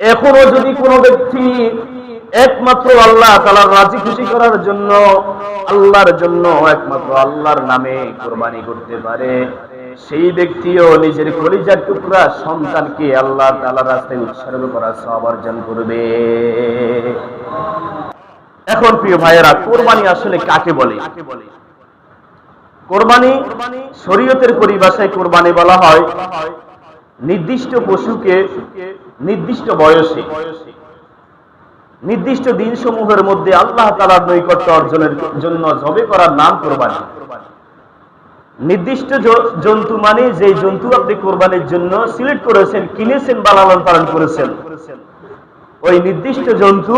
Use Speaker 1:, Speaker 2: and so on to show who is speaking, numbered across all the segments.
Speaker 1: এখনো যদি কোনো ব্যক্তি একমাত্র আল্লাহ তাআলার রাজি খুশি করার জন্য, আল্লাহর জন্য, একমাত্র আল্লাহর নামে কুরবানি করতে পারে, সেই ব্যক্তিও নিজের কলিজার টুকরা সন্তানকে আল্লাহ তাআলার রাস্তায় উৎসর্গ করার সওয়াব অর্জন করবে। এখন প্রিয় ভাইয়েরা, কুরবানি আসলে কাকে বলে? কুরবানি শরীয়তের পরিভাষায় কুরবানি বলা হয় নির্দিষ্ট পশুকে নির্দিষ্ট বয়সে নির্দিষ্ট দিনসমূহের মধ্যে আল্লাহ তাআলার নৈকট্য অর্জনের জন্য জবে করার নাম কুরবানি। নির্দিষ্ট জন্তু মানে যে জন্তু আপনি কুরবানির জন্য সিলেক্ট করেছেন, কিনেছেন বা লালন পালন করেছেন, ওই নির্দিষ্ট জন্তু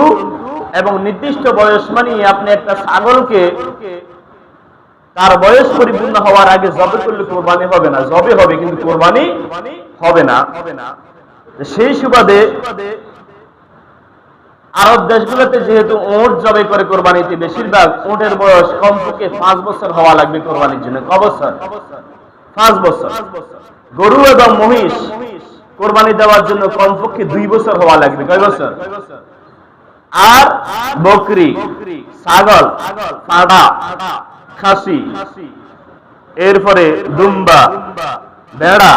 Speaker 1: এবং নির্দিষ্ট বয়স মানে আপনি একটা ছাগলকে তার বয়স পরিপূর্ণ হওয়ার আগে জবে করলে কুরবানি হবে না, জবে হবে কিন্তু কুরবানি হবে না। সেই সুবাদে আরব দেশগুলোতে যেহেতু উট জবে করে কোরবানিতে, বেশিরভাগ উটের বয়স কমপক্ষে 5 বছর হওয়া লাগবে কোরবানির জন্য। ক বছর? 5 বছর। গরু এবং মহিষ কোরবানি দেওয়ার জন্য কমপক্ষে 2 বছর হওয়া লাগবে। কয় বছর? আর বকরি, ছাগল, পাঠা, খাসি, এরপরে দুম্বা, ভেড়া,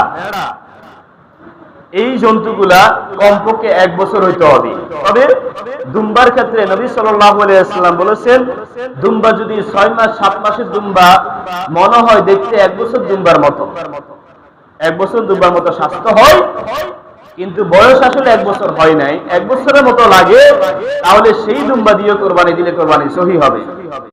Speaker 1: এই জন্তুগুলা কমপক্ষে 1 বছর হইতে হবে। তবে দুম্বার ক্ষেত্রে নবী সাল্লাল্লাহু আলাইহি ওয়াসাল্লাম বলেছেন, দুম্বা যদি 6 মাস 7 মাসের দুম্বা মনে হয় দেখতে 1 বছর দুম্বার মতো, 1 বছর দুম্বার মতো স্বাস্থ্য হয়, কিন্তু বয়স আসলে 1 বছর হয় নাই, 1 বছরের মতো লাগে, তাহলে সেই দুম্বা দিয়ে কোরবানি দিলে কোরবানি সহিহ হবে।